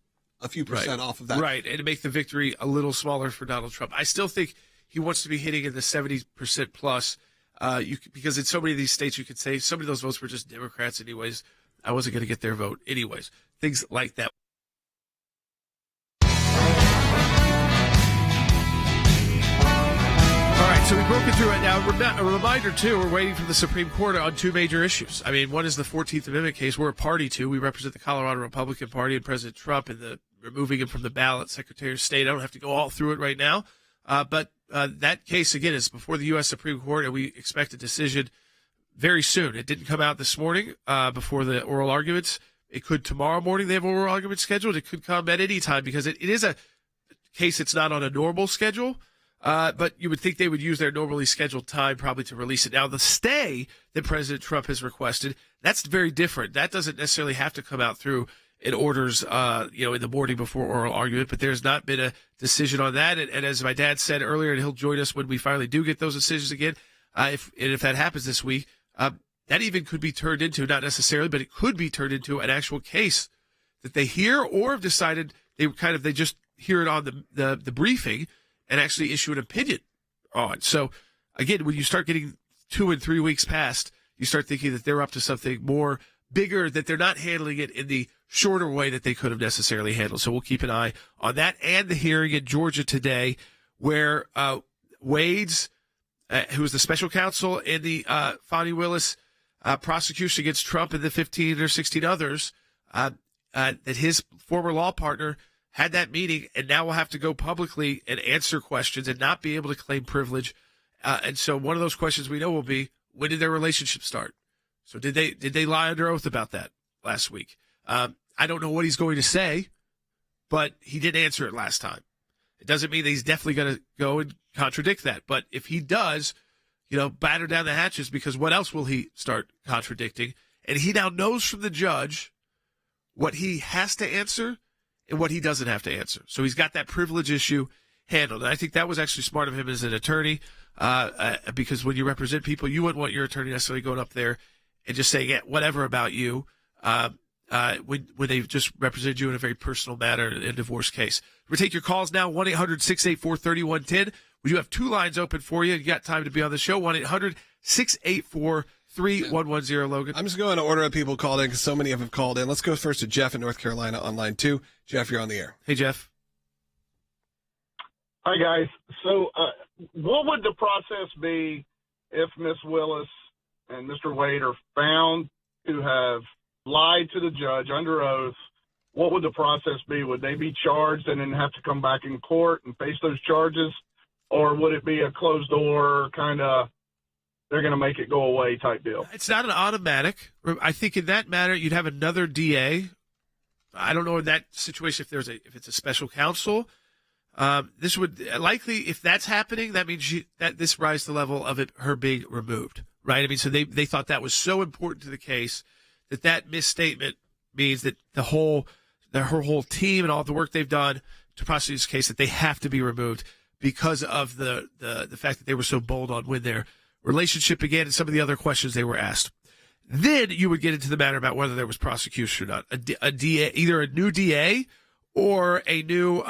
a few percent off of that. Right, and to make the victory a little smaller for Donald Trump. I still think he wants to be hitting in the 70% plus, because in so many of these states, you could say some of those votes were just Democrats anyways. I wasn't going to get their vote anyways. Things like that. All right, so we broke it through it now. A reminder, too, we're waiting for the Supreme Court on 2 major issues. I mean, one is the 14th Amendment case. We're a party to. We represent the Colorado Republican Party and President Trump and the removing him from the ballot, Secretary of State. I don't have to go all through it right now. But that case, again, is before the U.S. Supreme Court, and we expect a decision very soon. It didn't come out this morning before the oral arguments. It could tomorrow morning. They have oral arguments scheduled. It could come at any time because it is a case that's not on a normal schedule. But you would think they would use their normally scheduled time probably to release it. Now, the stay that President Trump has requested, that's very different. That doesn't necessarily have to come out through in orders, in the morning before oral argument, but there's not been a decision on that. And as my dad said earlier, and he'll join us when we finally do get those decisions again, if that happens this week, that even could be turned into, not necessarily, but it could be turned into an actual case that they hear or have decided they just hear it on the briefing and actually issue an opinion on. So, again, when you start getting 2 and 3 weeks past, you start thinking that they're up to something more bigger, that they're not handling it in the shorter way that they could have necessarily handled. So we'll keep an eye on that and the hearing in Georgia today where Wade's, who is the special counsel in the Fani Willis prosecution against Trump and the 15 or 16 others, that his former law partner had that meeting and now will have to go publicly and answer questions and not be able to claim privilege. And so one of those questions we know will be, when did their relationship start? So did they lie under oath about that last week? I don't know what he's going to say, but he did answer it last time. It doesn't mean that he's definitely going to go and contradict that. But if he does, batter down the hatches, because what else will he start contradicting? And he now knows from the judge what he has to answer and what he doesn't have to answer. So he's got that privilege issue handled. And I think that was actually smart of him as an attorney, because when you represent people, you wouldn't want your attorney necessarily going up there and just saying whatever about you when they just represented you in a very personal matter in a divorce case. We'll take your calls now, 1-800-684-3110. We do have 2 lines open for you. You got time to be on the show, 1-800-684-3110, Logan. I'm just going to order of people called in because so many of them have called in. Let's go first to Jeff in North Carolina on line 2. Jeff, you're on the air. Hey, Jeff. Hi, guys. So what would the process be if Miss Willis and Mr. Wade are found to have lied to the judge under oath, what would the process be? Would they be charged and then have to come back in court and face those charges? Or would it be a closed door kind of, they're going to make it go away type deal? It's not an automatic. I think in that matter, you'd have another DA. I don't know in that situation if it's a special counsel. This would likely, if that's happening, that means that this rises to the level of her being removed, right? I mean, so they thought that was so important to the case that misstatement means that her whole team and all the work they've done to prosecute this case, that they have to be removed because of the fact that they were so bold on when their relationship began and some of the other questions they were asked. Then you would get into the matter about whether there was prosecution or not. A DA, either a new DA or a new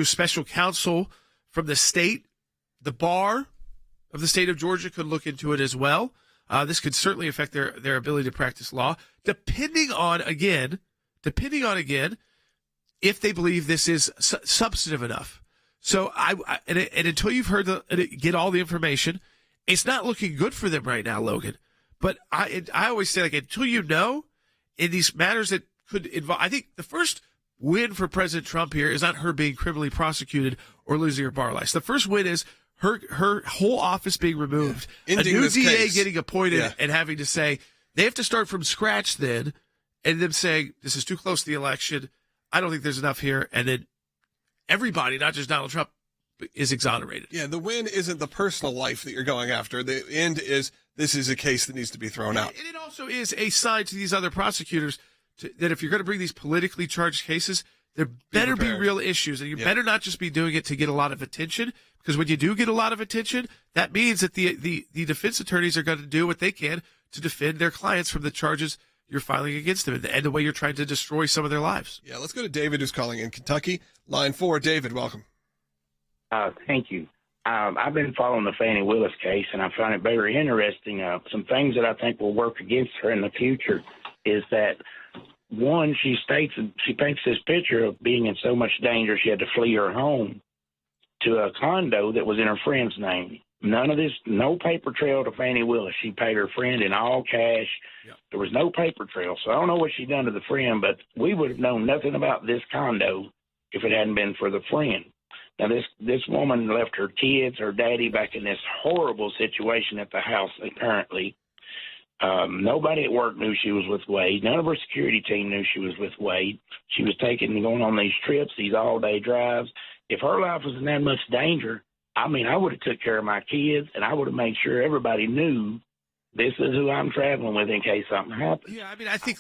special counsel from the state. The bar of the state of Georgia could look into it as well. This could certainly affect their ability to practice law, depending on again, if they believe this is substantive enough. So and until you've get all the information, it's not looking good for them right now, Logan. But I always say, like, until you know, in these matters that could involve, I think the first win for President Trump here is not her being criminally prosecuted or losing her bar license. The first win is her whole office being removed, a new DA getting appointed, and having to say they have to start from scratch then, and them saying this is too close to the election. I don't think there's enough here, and then everybody, not just Donald Trump, is exonerated. Yeah, the win isn't the personal life that you're going after. The end is this is a case that needs to be thrown out. And it also is a sign to these other prosecutors that if you're going to bring these politically charged cases, there better be real issues, and you better not just be doing it to get a lot of attention, because when you do get a lot of attention, that means that the defense attorneys are going to do what they can to defend their clients from the charges you're filing against them and the way you're trying to destroy some of their lives. Yeah, let's go to David, who's calling in Kentucky. Line 4, David, welcome. Thank you. I've been following the Fani Willis case, and I find it very interesting. Some things that I think will work against her in the future is that, one, she paints this picture of being in so much danger she had to flee her home to a condo that was in her friend's name. None of this, no paper trail to Fani Willis. She paid her friend in all cash. Yep. There was no paper trail. So I don't know what she done to the friend, but we would have known nothing about this condo if it hadn't been for the friend. Now, this woman left her kids, her daddy, back in this horrible situation at the house apparently. Nobody at work knew she was with Wade. None of her security team knew she was with Wade. She was going on these trips, these all-day drives. If her life was in that much danger, I mean, I would have took care of my kids, and I would have made sure everybody knew this is who I'm traveling with in case something happens. Yeah, I mean, I think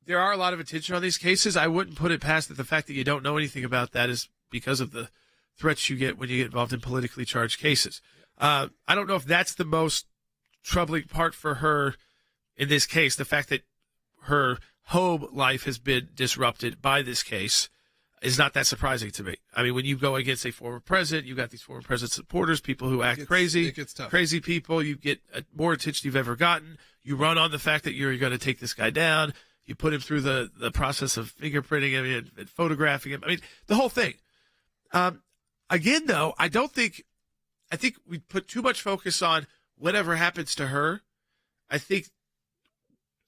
there are a lot of attention on these cases. I wouldn't put it past that the fact that you don't know anything about that is because of the threats you get when you get involved in politically charged cases. I don't know if that's the most troubling part for her in this case, the fact that her home life has been disrupted by this case is not that surprising to me. I mean, when you go against a former president, you've got these former president supporters, people who act crazy, crazy people. You get more attention you've ever gotten. You run on the fact that you're going to take this guy down. You put him through the process of fingerprinting him and photographing him. I mean, the whole thing. Again, though, I think we put too much focus on whatever happens to her. I think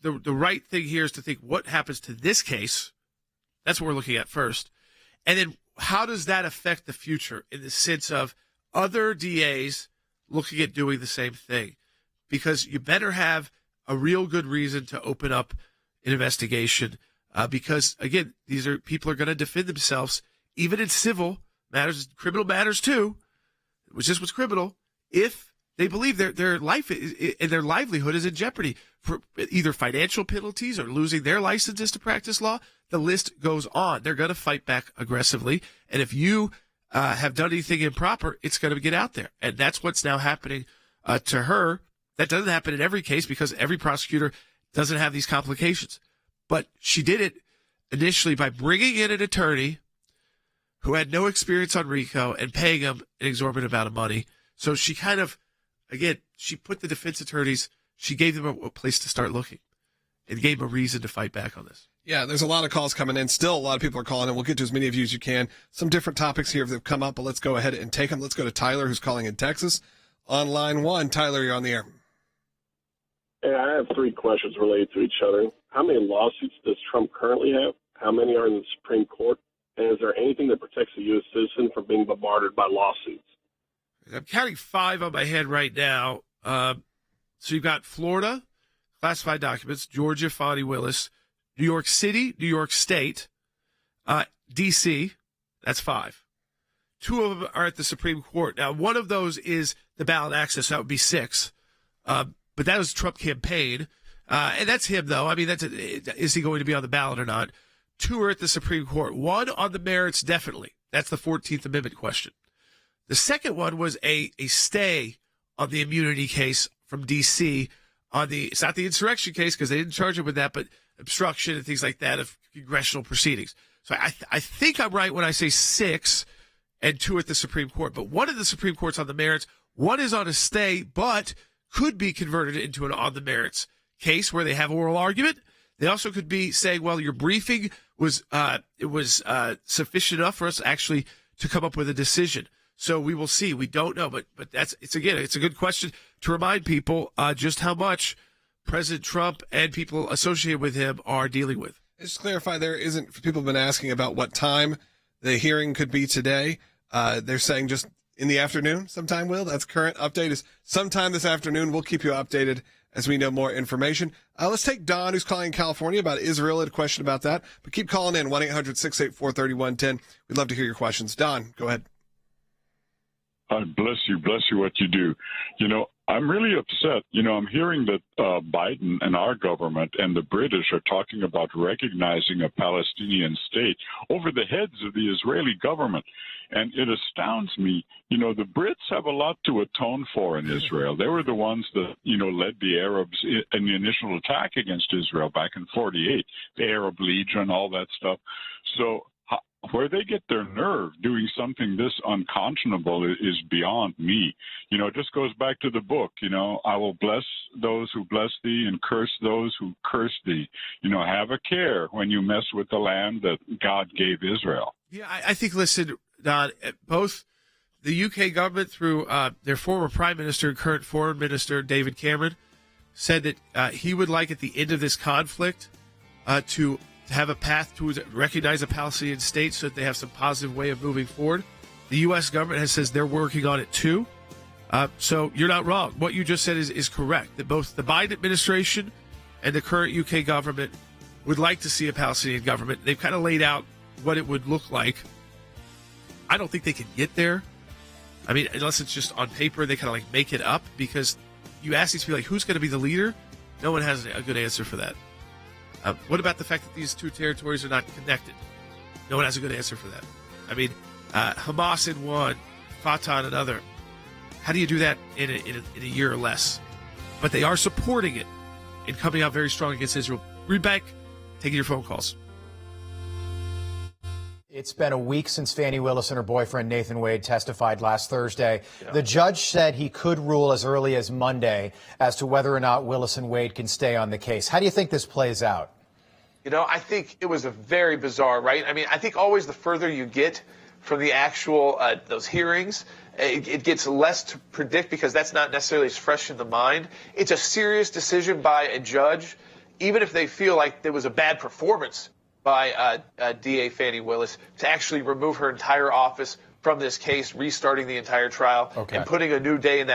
the right thing here is to think what happens to this case. That's what we're looking at first. And then how does that affect the future in the sense of other DAs looking at doing the same thing? Because you better have a real good reason to open up an investigation because, again, these are people are going to defend themselves, even in civil matters, criminal matters too, which is what's criminal, if they believe their life and their livelihood is in jeopardy for either financial penalties or losing their licenses to practice law. The list goes on. They're going to fight back aggressively. And if you have done anything improper, it's going to get out there. And that's what's now happening to her. That doesn't happen in every case because every prosecutor doesn't have these complications. But she did it initially by bringing in an attorney who had no experience on RICO and paying him an exorbitant amount of money. So she kind of, again, she put the defense attorneys, she gave them a place to start looking and gave them a reason to fight back on this. Yeah, there's a lot of calls coming in. Still, a lot of people are calling in. We'll get to as many of you as you can. Some different topics here have come up, but let's go ahead and take them. Let's go to Tyler, who's calling in Texas. On line 1, Tyler, you're on the air. Hey, I have three questions related to each other. How many lawsuits does Trump currently have? How many are in the Supreme Court? And is there anything that protects a U.S. citizen from being bombarded by lawsuits? I'm counting 5 on my head right now. So you've got Florida, classified documents, Georgia, Fani Willis, New York City, New York State, D.C., that's 5. 2 of them are at the Supreme Court. Now, one of those is the ballot access. That would be 6. But that was Trump campaign. And that's him, though. I mean, is he going to be on the ballot or not? 2 are at the Supreme Court. 1 on the merits, definitely. That's the 14th Amendment question. The second one was a stay on the immunity case from D.C. It's not the insurrection case because they didn't charge him with that, but obstruction and things like that of congressional proceedings. So I think I'm right when I say 6 and 2 at the Supreme Court. But 1 of the Supreme Court's on the merits. 1 is on a stay, but could be converted into an on the merits case where they have oral argument. They also could be saying, well, your briefing was sufficient enough for us actually to come up with a decision. So we will see. We don't know, but it's a good question to remind people just how much President Trump and people associated with him are dealing with. Just to clarify, people have been asking about what time the hearing could be today. They're saying just in the afternoon sometime, Will. That's current update is sometime this afternoon. We'll keep you updated as we know more information. Let's take Don, who's calling in California about Israel. Had a question about that, but keep calling in 1-800-684-3110. We'd love to hear your questions. Don, go ahead. Bless you what you do. I'm really upset. I'm hearing that Biden and our government and the British are talking about recognizing a Palestinian state over the heads of the Israeli government. And it astounds me. The Brits have a lot to atone for in Israel. They were the ones that, led the Arabs in the initial attack against Israel back in 1948, the Arab Legion, all that stuff. So where they get their nerve doing something this unconscionable is beyond me. It just goes back to the book, I will bless those who bless thee and curse those who curse thee. Have a care when you mess with the land that God gave Israel. Yeah, I think, listen, Don, both the UK government through their former prime minister and current foreign minister, David Cameron, said that he would like at the end of this conflict to have a path to recognize a Palestinian state so that they have some positive way of moving forward. The U.S. government says they're working on it too. So you're not wrong. What you just said is correct, that both the Biden administration and the current UK government would like to see a Palestinian government. They've kind of laid out what it would look like. I don't think they can get there. I mean, unless it's just on paper, they kind of make it up, because you ask these people, who's going to be the leader? No one has a good answer for that. What about the fact that these 2 territories are not connected? No one has a good answer for that. I mean, Hamas in one, Fatah in another. How do you do that in a year or less? But they are supporting it and coming out very strong against Israel. Read back, taking your phone calls. It's been a week since Fani Willis and her boyfriend Nathan Wade testified last Thursday. Yeah. The judge said he could rule as early as Monday as to whether or not Willis and Wade can stay on the case. How do you think this plays out? I think it was a very bizarre, right? I mean, I think always the further you get from the actual, those hearings, it gets less to predict because that's not necessarily as fresh in the mind. It's a serious decision by a judge, even if they feel like there was a bad performance by DA Fani Willis, to actually remove her entire office from this case, restarting the entire trial, and putting a new DA in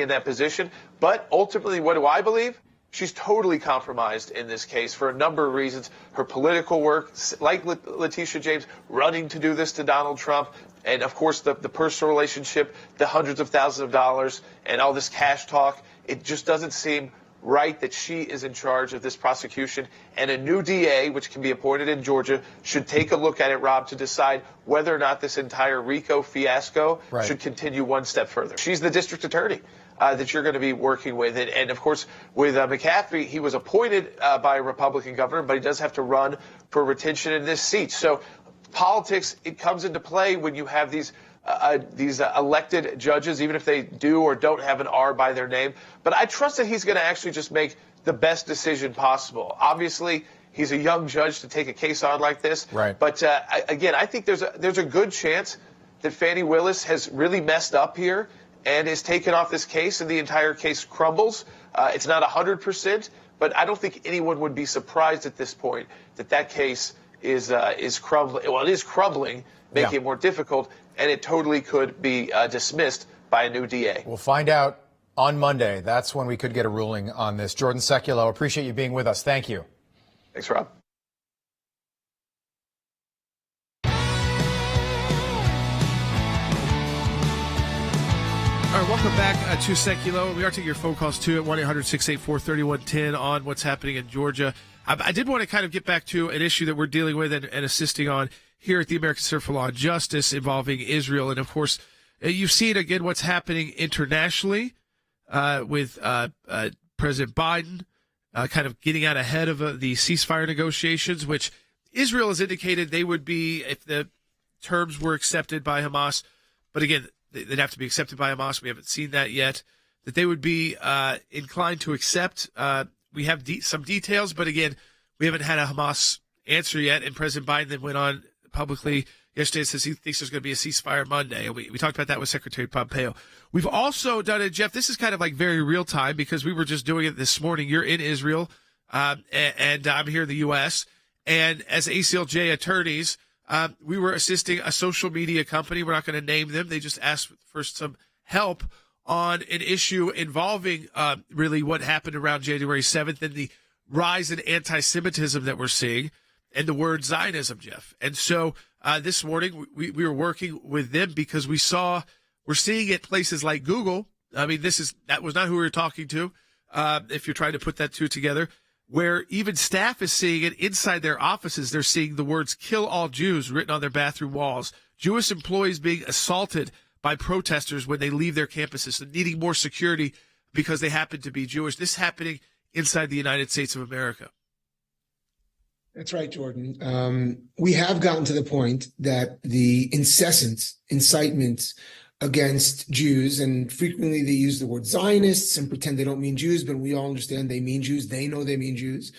that position. But ultimately, what do I believe? She's totally compromised in this case for a number of reasons. Her political work, like Letitia James, running to do this to Donald Trump, and of course the personal relationship, the hundreds of thousands of dollars, and all this cash talk. It just doesn't seem right that she is in charge of this prosecution, and a new DA, which can be appointed in Georgia, should take a look at it, Rob, to decide whether or not this entire RICO fiasco should continue one step further. She's the district attorney that you're going to be working with. And of course, with McCaffrey, he was appointed by a Republican governor, but he does have to run for retention in this seat. So politics, it comes into play when you have these elected judges, even if they do or don't have an R by their name. But I trust that he's going to actually just make the best decision possible. Obviously, he's a young judge to take a case on like this. Right. But again, I think there's a good chance that Fani Willis has really messed up here and is taken off this case, and the entire case crumbles. It's not 100%, but I don't think anyone would be surprised at this point that case is crumbling. Well, it is crumbling, making it more difficult, and it totally could be dismissed by a new DA. We'll find out on Monday. That's when we could get a ruling on this. Jordan Sekulow, appreciate you being with us. Thank you. Thanks, Rob. All right, welcome back to Sekulow. We are taking your phone calls too at 1-800-684-3110 on what's happening in Georgia. I did want to kind of get back to an issue that we're dealing with and assisting on here at the American Center for Law and Justice involving Israel. And, of course, you've seen, again, what's happening internationally with President Biden kind of getting out ahead of the ceasefire negotiations, which Israel has indicated they would be if the terms were accepted by Hamas. But, again, they'd have to be accepted by Hamas. We haven't seen that yet, that they would be inclined to accept. We have some details, but again, we haven't had a Hamas answer yet. And President Biden then went on publicly yesterday and says he thinks there's going to be a ceasefire Monday. We talked about that with Secretary Pompeo. We've also done it, Jeff. This is kind of like very real time because we were just doing it this morning. You're in Israel, and I'm here in the U.S. And as ACLJ attorneys, we were assisting a social media company. We're not going to name them. They just asked for some help on an issue involving really what happened around January 7th and the rise in anti-Semitism that we're seeing and the word Zionism, Jeff. And so this morning we were working with them because we're seeing it places like Google. I mean, that was not who we were talking to, if you're trying to put that two together, where even staff is seeing it inside their offices. They're seeing the words "kill all Jews" written on their bathroom walls. Jewish employees being assaulted by protesters when they leave their campuses and needing more security because they happen to be Jewish. This happening inside the United States of America. That's right, Jordan. We have gotten to the point that the incessant incitement against Jews, and frequently they use the word Zionists and pretend they don't mean Jews, but we all understand they mean Jews. They know they mean Jews.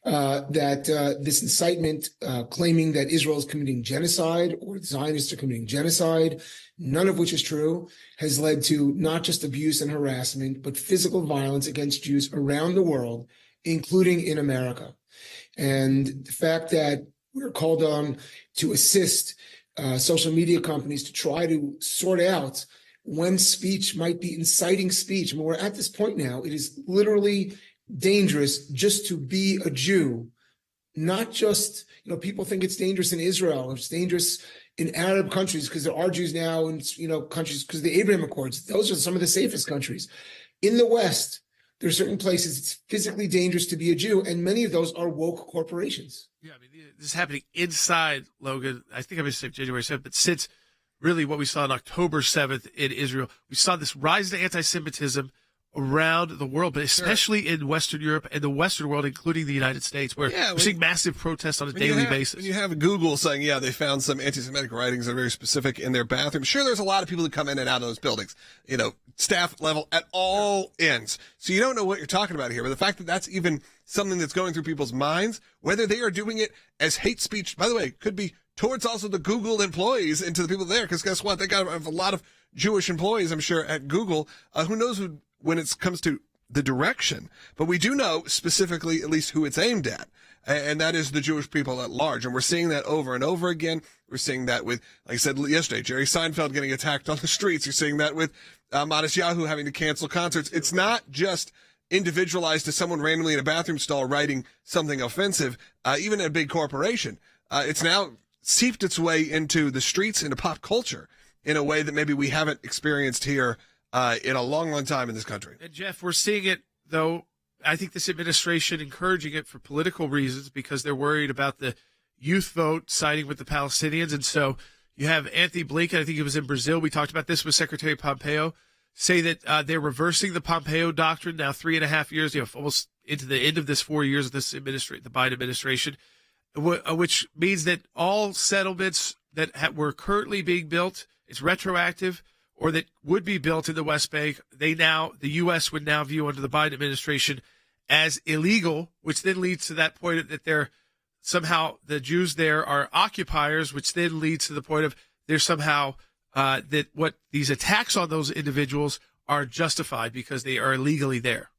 This incitement claiming that Israel is committing genocide or Zionists are committing genocide, none of which is true, has led to not just abuse and harassment, but physical violence against Jews around the world, including in America. And the fact that we're called on to assist social media companies to try to sort out when speech might be inciting speech. I mean, we're at this point now. It is literally dangerous just to be a Jew, not just, people think it's dangerous in Israel, it's dangerous in Arab countries because there are Jews now in, countries because of the Abraham Accords. Those are some of the safest countries. In the West, there are certain places it's physically dangerous to be a Jew, and many of those are woke corporations. Yeah, I mean, this is happening inside, Logan. I think I mentioned January 7th, but since really what we saw on October 7th in Israel, we saw this rise in anti-Semitism around the world, but especially in Western Europe and the Western world, including the United States, where we're seeing massive protests on a daily basis. When you have Google saying, they found some anti-Semitic writings that are very specific in their bathroom. Sure, there's a lot of people who come in and out of those buildings, staff level at all ends. So you don't know what you're talking about here. But the fact that that's even something that's going through people's minds, whether they are doing it as hate speech, by the way, could be towards also the Google employees and to the people there. Because guess what? They got a lot of Jewish employees, I'm sure, at Google. Who knows when it comes to the direction. But we do know specifically at least who it's aimed at, and that is the Jewish people at large. And we're seeing that over and over again. We're seeing that with, like I said yesterday, Jerry Seinfeld getting attacked on the streets. You're seeing that with Matisyahu having to cancel concerts. It's not just individualized to someone randomly in a bathroom stall writing something offensive, even a big corporation. It's now seeped its way into the streets, into pop culture in a way that maybe we haven't experienced here in a long, long time in this country. And Jeff, we're seeing it, though, I think this administration encouraging it for political reasons because they're worried about the youth vote siding with the Palestinians. And so you have Anthony Blinken, I think he was in Brazil. We talked about this with Secretary Pompeo, say that they're reversing the Pompeo doctrine now 3.5 years, almost into the end of this 4 years of this administration, the Biden administration, which means that all settlements that were currently being built, it's retroactive, or that would be built in the West Bank, the U.S. would now view under the Biden administration as illegal, which then leads to that point that they're somehow the Jews there are occupiers, which then leads to the point of they're somehow these attacks on those individuals are justified because they are illegally there.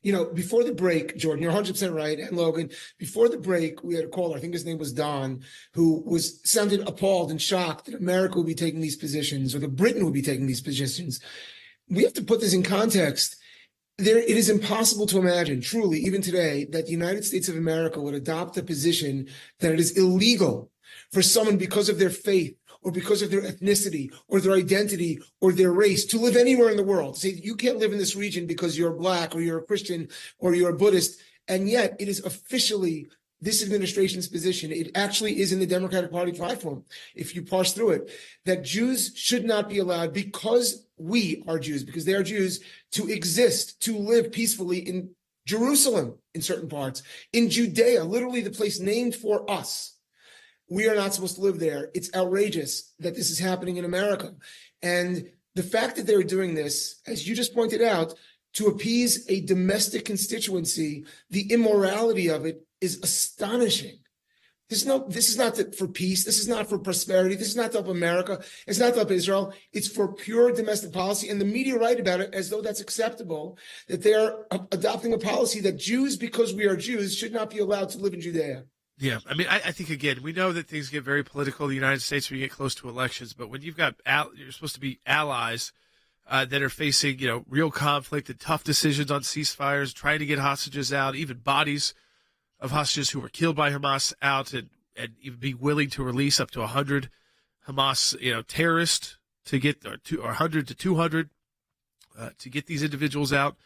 Before the break, Jordan, you're 100% right. And Logan, before the break, we had a caller, I think his name was Don, who sounded appalled and shocked that America would be taking these positions or that Britain would be taking these positions. We have to put this in context. It is impossible to imagine, truly, even today, that the United States of America would adopt a position that it is illegal for someone because of their faith or because of their ethnicity or their identity or their race to live anywhere in the world. Say you can't live in this region because you're black or you're a Christian or you're a Buddhist. And yet it is officially this administration's position. It actually is in the Democratic Party platform, if you parse through it, that Jews should not be allowed because we are Jews, because they are Jews, to exist, to live peacefully in Jerusalem in certain parts, in Judea, literally the place named for us. We are not supposed to live there. It's outrageous that this is happening in America. And the fact that they're doing this, as you just pointed out, to appease a domestic constituency, the immorality of it is astonishing. This is not for peace. This is not for prosperity. This is not to help America. It's not to help Israel. It's for pure domestic policy. And the media write about it as though that's acceptable, that they are adopting a policy that Jews, because we are Jews, should not be allowed to live in Judea. Yeah, I mean, I think, again, we know that things get very political in the United States when you get close to elections, but when you've got, you're supposed to be allies that are facing, real conflict and tough decisions on ceasefires, trying to get hostages out, even bodies of hostages who were killed by Hamas out, and even be willing to release up to 100 Hamas, terrorists to get, or 100 to 200 to get these individuals out,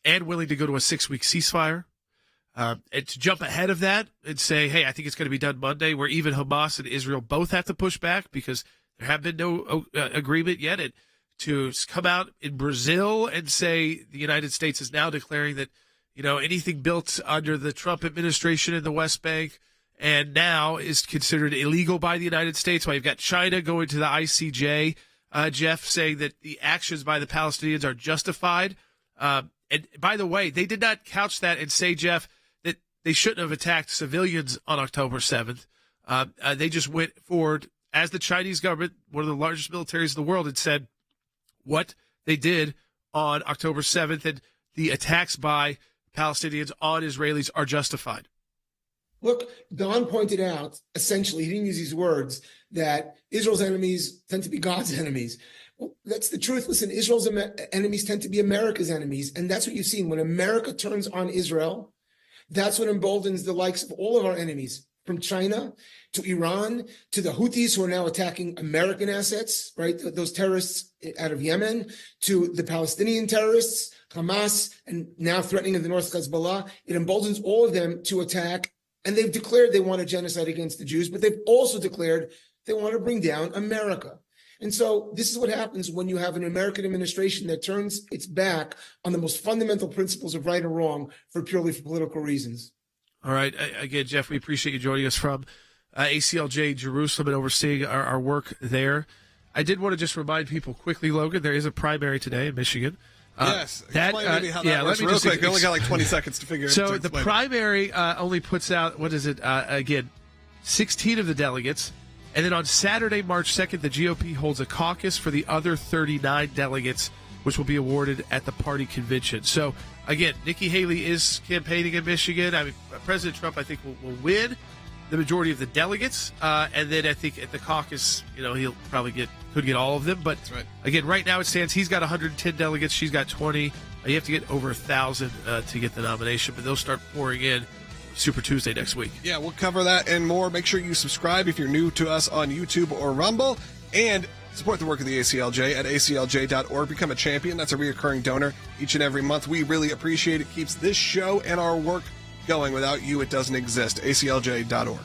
and willing to go to a 6-week ceasefire. And to jump ahead of that and say, hey, I think it's going to be done Monday, where even Hamas and Israel both have to push back because there have been no agreement yet. And to come out in Brazil and say the United States is now declaring that, anything built under the Trump administration in the West Bank and now is considered illegal by the United States. While you've got China going to the ICJ, Jeff, saying that the actions by the Palestinians are justified. And by the way, they did not couch that and say, Jeff, that they shouldn't have attacked civilians on October 7th. They just went forward as the Chinese government, one of the largest militaries in the world, and said what they did on October 7th and the attacks by Palestinians on Israelis are justified. Look, Don pointed out, essentially, he didn't use these words, that Israel's enemies tend to be God's enemies. Well, that's the truth. Listen, Israel's enemies tend to be America's enemies. And that's what you've seen. When America turns on Israel, that's what emboldens the likes of all of our enemies, from China to Iran to the Houthis, who are now attacking American assets, right? Those terrorists out of Yemen, to the Palestinian terrorists, Hamas, and now threatening in the north Hezbollah. It emboldens all of them to attack. And they've declared they want a genocide against the Jews, but they've also declared they want to bring down America. And so this is what happens when you have an American administration that turns its back on the most fundamental principles of right and wrong purely for political reasons. All right. Again, Jeff, we appreciate you joining us from ACLJ Jerusalem and overseeing our work there. I did want to just remind people quickly, Logan, there is a primary today in Michigan. Yes. Explain maybe how that works real quick. We only got like 20 seconds to figure it out. So the primary only puts out, 16 of the delegates. And then on Saturday, March 2nd, the GOP holds a caucus for the other 39 delegates, which will be awarded at the party convention. So, again, Nikki Haley is campaigning in Michigan. I mean, President Trump, I think, will win the majority of the delegates. And then I think at the caucus, he'll probably could get all of them. But, again, right now it stands, he's got 110 delegates. She's got 20. You have to get over 1,000 to get the nomination. But they'll start pouring in Super Tuesday next week. Yeah, we'll cover that and more. Make sure you subscribe if you're new to us on YouTube or Rumble. And support the work of the ACLJ at aclj.org. Become a champion. That's a reoccurring donor each and every month. We really appreciate it. Keeps this show and our work going. Without you, it doesn't exist. aclj.org.